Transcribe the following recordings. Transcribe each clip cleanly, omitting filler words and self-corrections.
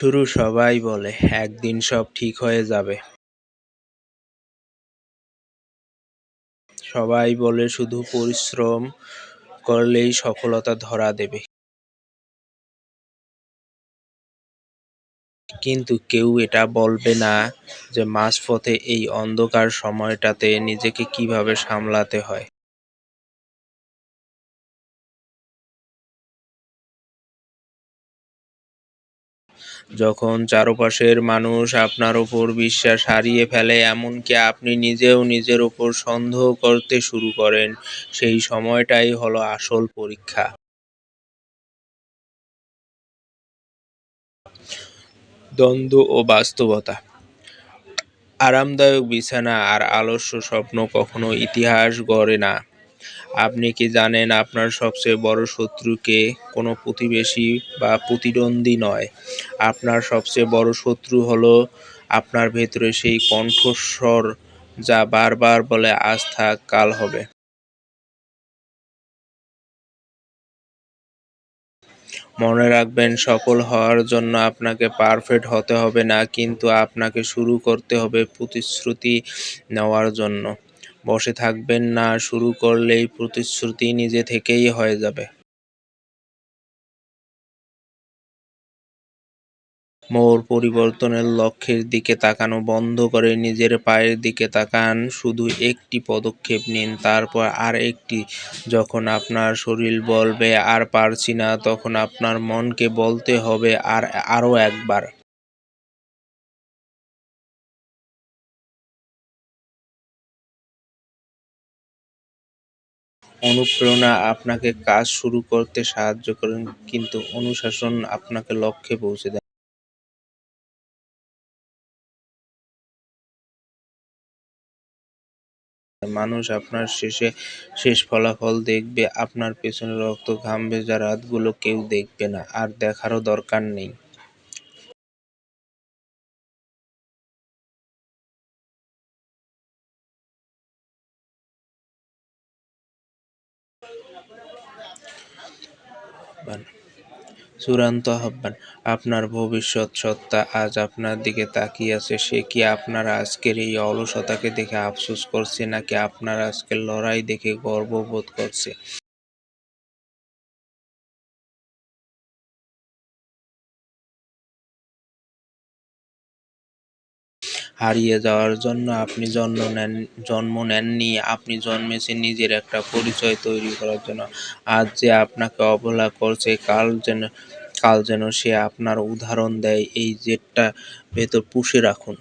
শুরু সবাই বলে একদিন সব ঠিক হয়ে যাবে। সবাই বলে শুধু পরিশ্রম করলেই সফলতা ধরা দেবে। কিন্তু কেউ এটা বলবে না যে মাঝপথে এই অন্ধকার সময়টাতে নিজেকে কিভাবে সামলাতে হয়। যখন চারপাশের মানুষ আপনার উপর বিশ্বাস হারিয়ে ফেলে, এমনকি আপনি নিজেও নিজের উপর সন্দেহ করতে শুরু করেন, সেই সময়টাই হলো আসল পরীক্ষা। দ্বন্দ্ব ও বাস্তবতা। আরামদায়ক বিছানা আর আলস্য স্বপ্ন কখনো ইতিহাস গড়ে না। আপনি কি জানেন আপনার সবচেয়ে বড় শত্রুকে কোনো প্রতিবেশী বা প্রতিদ্বন্দ্বী নয়? আপনার সবচেয়ে বড় শত্রু হলো আপনার ভেতরে সেই কণ্ঠস্বর যা বারবার বলে আজ থাক, কাল হবে। মনে রাখবেন, সফল হওয়ার জন্য আপনাকে পারফেক্ট হতে হবে না, কিন্তু আপনাকে শুরু করতে হবে প্রতিশ্রুতি নেওয়ার জন্য। বসে থাকবেন না, শুরু করলেই প্রতিশ্রুতি নিজে থেকেই হয়ে যাবে। পরিবর্তনের লক্ষ্যের দিকে তাকানো বন্ধ করে নিজের পায়ের দিকে তাকান। শুধু একটি পদক্ষেপ নিন, তারপর আর একটি। যখন আপনার শরীর বলবে আর পারছি না, তখন আপনার মনকে বলতে হবে আরও একবার। অনুপ্রেরণা আপনাকে কাজ শুরু করতে সাহায্য করেন, কিন্তু অনুশাসন আপনাকে লক্ষ্যে পৌঁছে দেয়। মানুষ আপনার শেষ ফলাফল দেখবে, আপনার পেছনে রক্ত ঘাম ভেজা রাতগুলো কেউ দেখবে না, আর দেখারও দরকার নেই। চূড়ান্ত আহ্বান। আপনার ভবিষ্যৎ সত্তা আজ আপনার দিকে তাকিয়ে আছে। সে কি আপনার আজকের এই অলসতাকে দেখে আফসোস করছে, নাকি আপনার আজকের লড়াই দেখে গর্ববোধ করছে? হারিয়ে যাওয়ার জন্য আপনি জন্ম নেননি, আপনি জন্মেছেন নিজের একটা পরিচয় তৈরি করার জন্য। আজ যে আপনাকে অবহেলা করছে, কাল যেন সে আপনার উদাহরণ দেয়। এই জেদটা ভেতর পুষে রাখুন।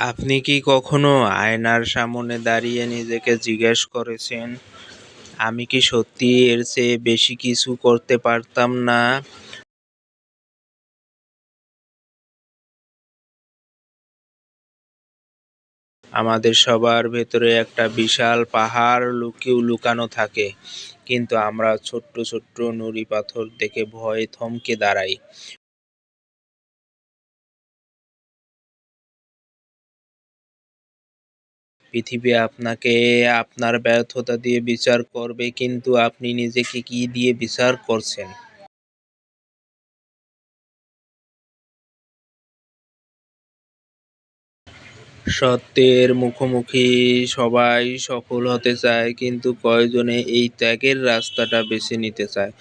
আপনি কি কখনো আয়নার সামনে দাঁড়িয়ে নিজেকে জিজ্ঞেস করেছেন, আমি কি সত্যি এর চেয়ে বেশি কিছু করতে পারতাম না? আমাদের সবার ভেতরে একটা বিশাল পাহাড় লুকানো থাকে, কিন্তু আমরা ছোট্ট ছোট্ট নুড়ি পাথর দেখে ভয়ে থমকে দাঁড়াই। পৃথিবী আপনাকে আপনার ব্যর্থতা দিয়ে বিচার করবে, কিন্তু আপনি নিজেকে কি দিয়ে বিচার করছেন? সত্যের মুখোমুখি সবাই সফল হতে চায়, কিন্তু কয়জনে এই ত্যাগের রাস্তাটা বেছে নিতে চায়?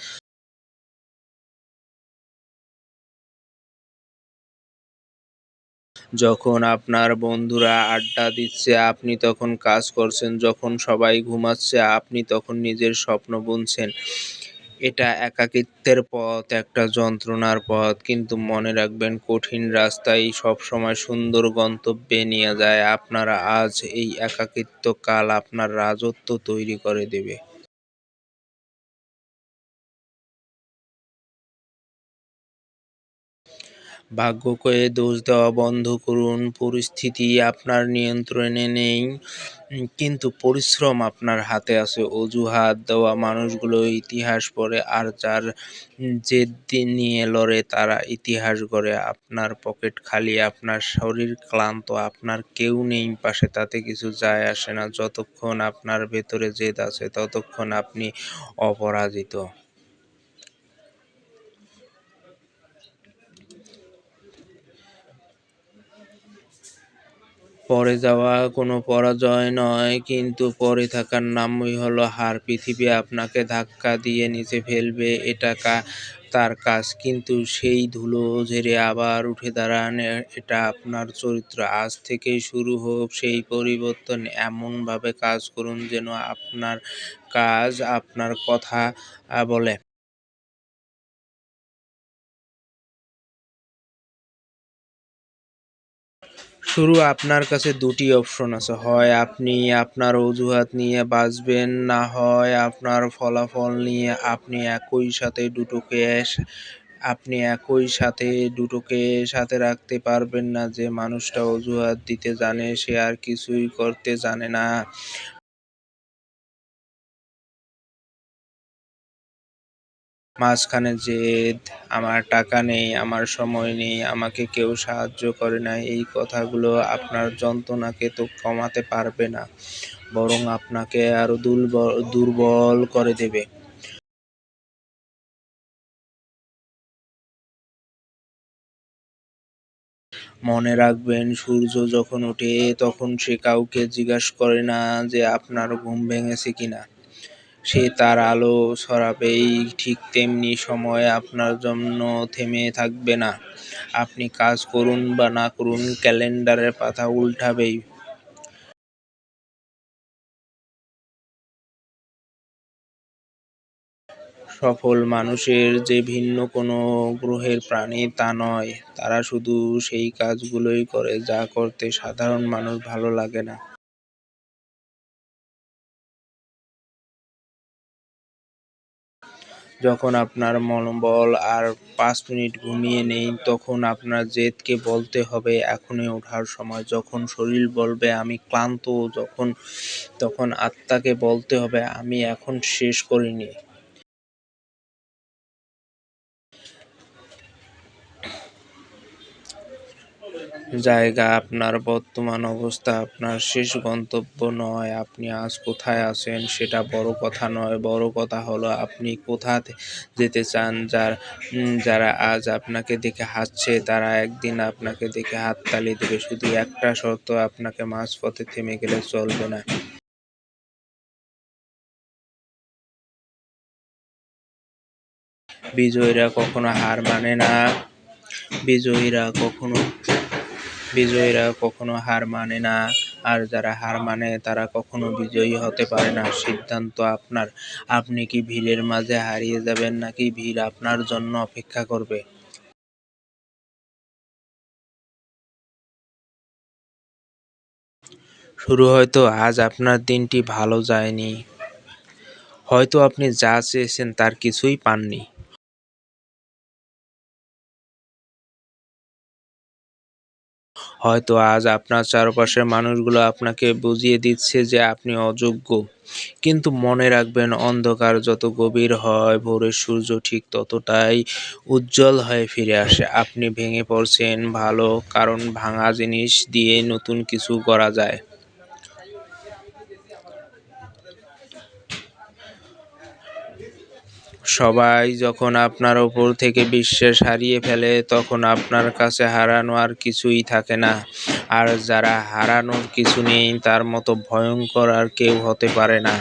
যখন আপনার বন্ধুরা আড্ডা দিচ্ছে, আপনি তখন কাজ করছেন। যখন সবাই ঘুমাচ্ছে, আপনি তখন নিজের স্বপ্ন বুনছেন। এটা একাকিত্বের পথ, একটা যন্ত্রণার পথ, কিন্তু মনে রাখবেন, কঠিন রাস্তাই সবসময় সুন্দর গন্তব্যে নিয়ে যায়। আপনার আজ এই একাকিত্ব কাল আপনার রাজত্ব তৈরি করে দেবে। ভাগ্যকে দোষ দেওয়া বন্ধ করুন। পরিস্থিতি আপনার নিয়ন্ত্রণে নেই, কিন্তু পরিশ্রম আপনার হাতে আছে। অজুহাত দেওয়া মানুষগুলো ইতিহাস পড়ে, আর যার জেদ নিয়ে লড়ে তারা ইতিহাস গড়ে। আপনার পকেট খালি, আপনার শরীর ক্লান্ত, আপনার কেউ নেই পাশে, তাতে কিছু যায় আসে না। যতক্ষণ আপনার ভেতরে জেদ আছে ততক্ষণ আপনি অপরাজিত। পড়ে যাওয়া কোনো পরাজয় নয়, কিন্তু পড়ে থাকার নামই হলো হার। পৃথিবী আপনাকে ধাক্কা দিয়ে নিচে ফেলবে, এটা তার কাজ, কিন্তু সেই ধুলো ঝেড়ে আবার উঠে দাঁড়ান, এটা আপনার চরিত্র। আজ থেকেই শুরু হোক সেই পরিবর্তন। এমনভাবে কাজ করুন যেন আপনার কাজ আপনার কথা বলে। শুরু আপনার কাছে দুটি অপশন আছে, হয় আপনি আপনার অজুহাত নিয়ে বাঁচবেন, না হয় আপনার ফলাফল নিয়ে। আপনি একই সাথে দুটোকে সাথে রাখতে পারবেন না। যে মানুষটা অজুহাত দিতে জানে সে আর কিছুই করতে জানে না। মাঝখানে জেদ, আমার টাকা নেই, আমার সময় নেই, আমাকে কেউ সাহায্য করে না, এই কথাগুলো আপনার যন্ত্রণাকে তো কমাতে পারবে না, বরং আপনাকে আরো দুর্বল করে দেবে। মনে রাখবেন, সূর্য যখন ওঠে তখন সে কাউকে জিজ্ঞাসা করে না যে আপনার ঘুম ভেঙেছে কিনা। সে তার আলো ছড়াবেই। ঠিক তেমনি সময় আপনার জন্য থেমে থাকবে না। আপনি কাজ করুন বা না করুন, ক্যালেন্ডারের পাতা উল্টাবেই। সফল মানুষের যে ভিন্ন কোনো গ্রহের প্রাণী তা নয়, তারা শুধু সেই কাজগুলোই করে যা করতে সাধারণ মানুষ ভালো লাগে না। যখন আপনার মনোবল আর 5 মিনিট ঘুমিয়ে নেই, তখন আপনার জেদকে বলতে হবে এখনই ওঠার সময়। যখন শরীর বলবে আমি ক্লান্ত, যখন তখন আত্মাকে বলতে হবে আমি এখন শেষ করিনি। জায়গা, আপনার বর্তমান অবস্থা আপনার শেষ গন্তব্য নয়। আপনি আজ কোথায় আছেন সেটা বড় কথা নয়, বড় কথা হলো আপনি কোথায় যেতে চান। যারা আজ আপনাকে দেখে হাসছে তারা একদিন আপনাকে দেখে হাততালি দেবে। শুধু একটা শর্ত, আপনাকে মাঝপথে থেমে গেলে চলবে না। বিজয়ীরা কখনো হার মানে না। বিজয়ীরা কখনো বিজয়ীরা কখনো হার মানে না, আর যারা হার মানে তারা কখনো বিজয়ী হতে পারে না। সিদ্ধান্ত আপনার। আপনি কি ভিড়ের মাঝে হারিয়ে যাবেন, নাকি ভিড় আপনার জন্য অপেক্ষা করবে? শুরু হয়তো আজ আপনার দিনটি ভালো যায়নি। হয়তো আপনি যা চেয়েছেন তার কিছুই পাননি। হয়তো আজ আপনার চারপাশের মানুষগুলো আপনাকে বুঝিয়ে দিচ্ছে যে আপনি অযোগ্য। কিন্তু মনে রাখবেন, অন্ধকার যত গভীর হয় ভোরের সূর্য ঠিক ততটাই উজ্জ্বল হয়ে ফিরে আসে। আপনি ভেঙে পড়ছেন ভালো, কারণ ভাঙা জিনিস দিয়ে নতুন কিছু করা যায়। সবাই যখন আপনার ওপর থেকে বিশ্বাস হারিয়ে ফেলে তখন আপনার কাছে হারানো আর কিছুই থাকে না। আর যারা হারানোর কিছু নেই তার মতো ভয়ঙ্কর আর কেউ হতে পারে না।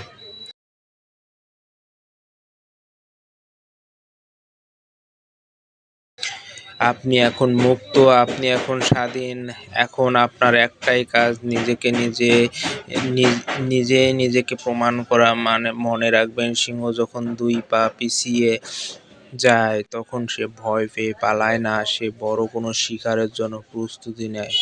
আপনি এখন মুক্ত, আপনি এখন স্বাধীন। এখন আপনার একটাই কাজ, নিজেকে প্রমাণ করা। মানে মনে রাখবেন, সিংহ যখন 2 পা পিছিয়ে যায় তখন সে ভয় পেয়ে পালায় না, সে বড় কোনো শিকারের জন্য প্রস্তুতি নেয়।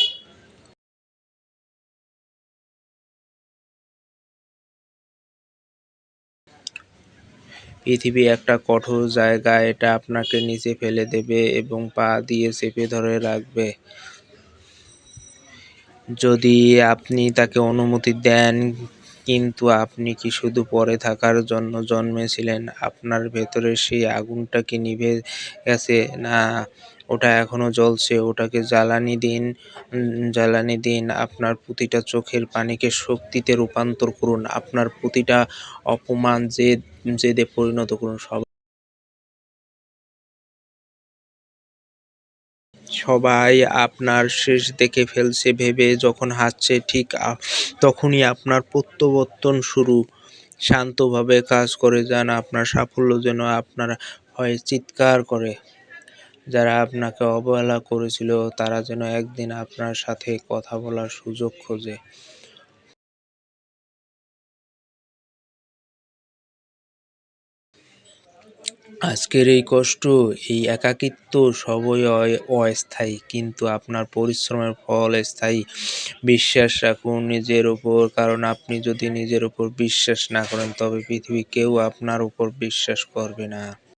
পৃথিবী একটা কঠোর জায়গা, এটা আপনাকে নিচে ফেলে দেবে এবং পা দিয়ে চেপে ধরে রাখবে। যদি আপনি তাকে অনুমতি দেন। কিন্তু আপনি কি শুধু পড়ে থাকার জন্য জন্মেছিলেন? আপনার ভেতরের সেই আগুনটা কি নিভে গেছে? না, ওটা এখনো জ্বলছে। ওটাকে জ্বালানি দিন, জ্বালানি দিন। আপনার প্রতিটা চোখের পানিকে শক্তিতে রূপান্তর করুন। আপনার প্রতিটা অপমান জেদে পরিণত করুন। সবাই আপনার শেষ দেখে ফেলছে ভেবে যখন হাসছে, ঠিক তখনই আপনার প্রত্যাবর্তন শুরু। শান্তভাবে কাজ করে যান। আপনার সাফল্য যেন আপনার হয়ে চিৎকার করে। যারা আপনাকে অবহেলা করেছিল তারা যেন একদিন আপনার সাথে কথা বলার সুযোগ খোঁজে। আজকের এই কষ্ট, এই একাকিত্ব সবই অস্থায়ী, কিন্তু আপনার পরিশ্রমের ফল স্থায়ী। বিশ্বাস রাখুন নিজের উপর, কারণ আপনি যদি নিজের উপর বিশ্বাস না করেন তবে পৃথিবী কেউ আপনার উপর বিশ্বাস করবে না।